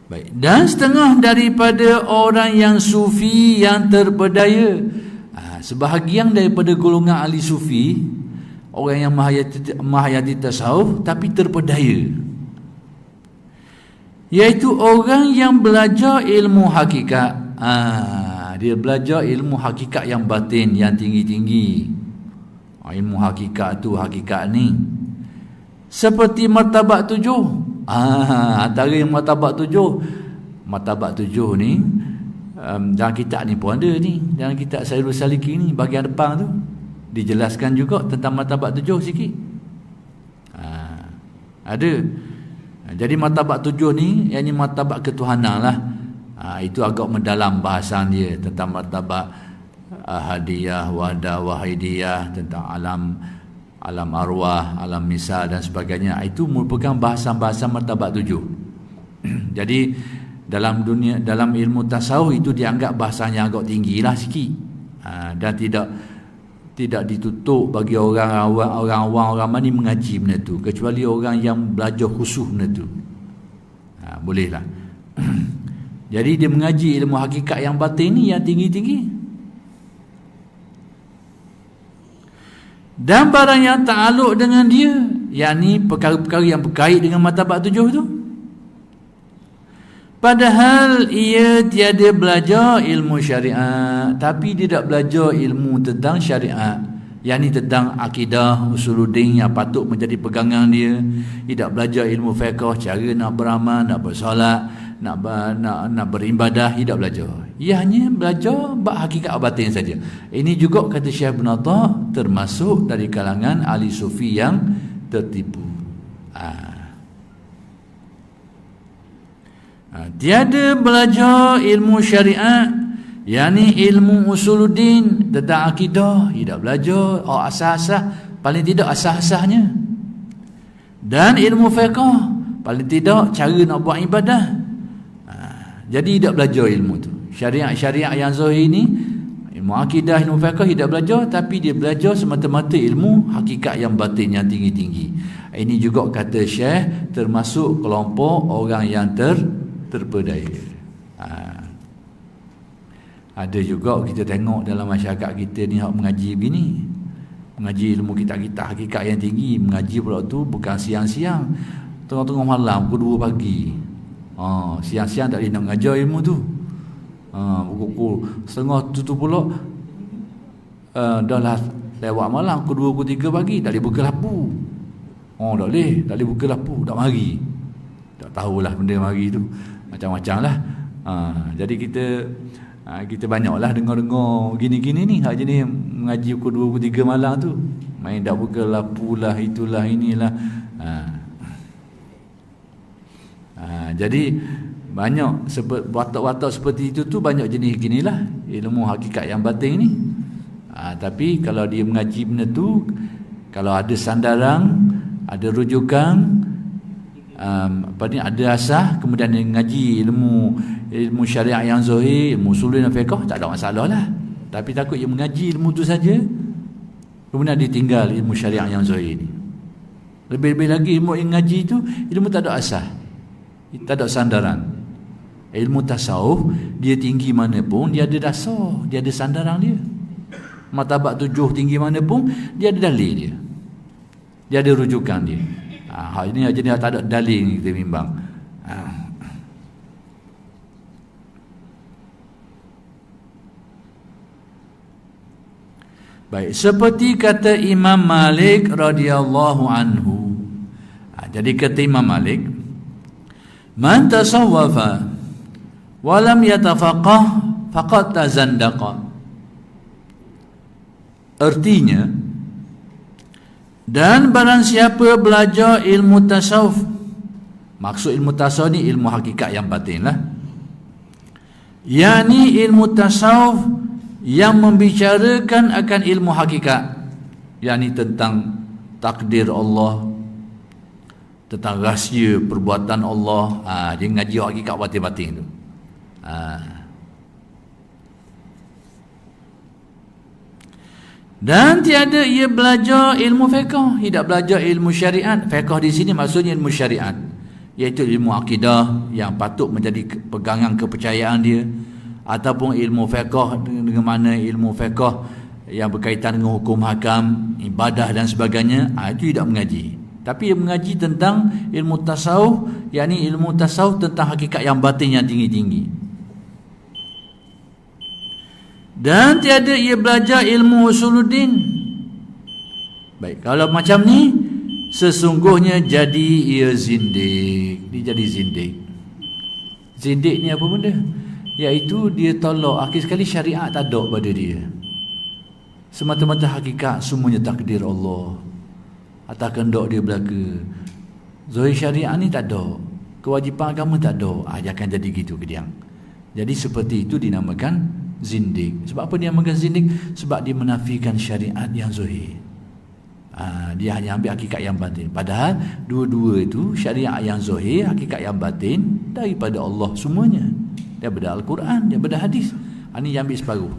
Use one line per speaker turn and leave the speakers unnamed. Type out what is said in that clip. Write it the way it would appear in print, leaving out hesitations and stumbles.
Baik. Dan setengah daripada orang yang sufi yang terpedaya, sebahagian daripada golongan ahli sufi, orang yang menghayati tasawuf tapi terpedaya, iaitu orang yang belajar ilmu hakikat. Dia belajar ilmu hakikat yang batin, yang tinggi-tinggi. Ilmu hakikat tu, hakikat ni seperti martabat 7. Antara yang martabat 7. Martabat 7 ni dalam kitab ni pun ada ni. Dalam kitab Sairul Salikin ni, bahagian depan tu dijelaskan juga tentang martabat 7 sikit. Ada. Jadi martabat 7 ni, yang ni martabat ketuhanan lah. Itu agak mendalam bahasan dia tentang martabat ahadiyah, wahdah, wahidiyah, tentang alam arwah, alam misal dan sebagainya. Itu merupakan bahasan-bahasan martabat 7. Jadi dalam ilmu tasawuf itu dianggap bahasanya agak tinggi lah sikit, dan tidak ditutup bagi orang awam, orang mani mengaji benda tu, kecuali orang yang belajar khusus benda tu. Boleh lah. Jadi dia mengaji ilmu hakikat yang batin ni, yang tinggi-tinggi. Dan barang yang ta'aluk dengan dia, yakni perkara-perkara yang berkait dengan martabat 7 tu, padahal ia tiada belajar ilmu syariat, tapi tidak belajar ilmu tentang syariat, yakni tentang akidah, usuluddin yang patut menjadi pegangan dia. Tidak belajar ilmu fiqh, cara nak beramal, nak bersolat, nak beribadah, tidak belajar. Ia hanya belajar bab hakikat batin saja. Ini juga kata Syekh Ibn Atta termasuk dari kalangan ahli sufi yang tertipu. Tiada belajar ilmu syariat, yakni ilmu usuluddin tentang akidah, tidak belajar asas-asas, paling tidak asas-asasnya. Dan ilmu fiqh, paling tidak cara nak buat ibadah. Jadi tidak belajar ilmu tu. Syariat yang zahir ni, ilmu akidah, ilmu fiqh tidak belajar, tapi dia belajar semata-mata ilmu hakikat yang batin, yang tinggi-tinggi. Ini juga kata Syekh termasuk kelompok orang yang terpedaya. Ada juga kita tengok dalam masyarakat kita ni hak mengaji begini, mengaji ilmu kitab-kitab hakikat yang tinggi, mengaji pula tu bukan siang-siang, tengah-tengah malam pukul 2 pagi. Siang-siang tak boleh nak mengajar ilmu tu. Pukul setengah tu pula dah lah lewat malam, pukul 2, pukul 3 pagi tak boleh buka lampu. Tak boleh buka lampu, tak mari. Tak tahulah benda mari tu macam-macam lah. Jadi kita banyaklah dengar-dengar gini-gini ni, hak jenis mengaji pukul 2, pukul 3 malam tu, main tak buka lampu lah, itulah, inilah. Jadi banyak watak-watak seperti itu tu, banyak jenis ginilah ilmu hakikat yang batin ni. Tapi kalau dia mengaji benda tu, kalau ada sandaran, ada rujukan, ada asas, kemudian dia mengaji ilmu syariat yang zahir, ilmu usul dan fiqh, tak ada masalah lah. Tapi takut dia mengaji ilmu tu saja, kemudian dia tinggal ilmu syariat yang zahir ni. Lebih-lebih lagi ilmu yang ngaji tu, ilmu tak ada asas, tak ada sandaran. Ilmu tasawuf, dia tinggi mana pun, dia ada dasar, dia ada sandaran dia. Martabat 7 tinggi mana pun, dia ada dalil dia, dia ada rujukan dia. Hal ini aja dia tak ada dalil ni kita bimbang. Baik, seperti kata Imam Malik radhiyallahu anhu. Jadi kata Imam Malik, man tasawwafa wa lam yatafaqah faqad tazandaqa. Artinya, dan barang siapa belajar ilmu tasawuf, maksud ilmu tasawuf ni ilmu hakikat yang batin lah, yakni ilmu tasawuf yang membicarakan akan ilmu hakikat, yakni tentang takdir Allah, tentang rahsia perbuatan Allah. Dia ngaji hakikat batin-batin tu. Dan tiada ia belajar ilmu fiqh, tidak belajar ilmu syariat. Fiqh di sini maksudnya ilmu syariat, iaitu ilmu akidah yang patut menjadi pegangan kepercayaan dia, ataupun ilmu fiqh, dengan mana ilmu fiqh yang berkaitan dengan hukum hakam, ibadah dan sebagainya, itu tidak mengaji. Tapi ia mengaji tentang ilmu tasawuf, yakni ilmu tasawuf tentang hakikat yang batin yang tinggi-tinggi. Dan tiada ia belajar ilmu usuluddin. Baik, kalau macam ni, sesungguhnya jadi ia zindik. Dia jadi zindik. Zindik ni apa benda? Iaitu dia tolak akhir sekali syariat tak ada pada dia. Semata-mata hakikat semuanya takdir Allah. Atas kehendak dia belaka. Zahir syariat ni tak ada. Kewajipan agama tak ada. Dia akan jadi gitu ke dia. Jadi seperti itu dinamakan zindik. Sebab apa dia dinamakan zindik? Sebab dia menafikan syariat yang zahir. Dia hanya ambil hakikat yang batin. Padahal dua-dua itu, syariat yang zahir, hakikat yang batin, daripada Allah semuanya. Daripada Al-Quran, daripada hadis. Ini yang ambil separuh.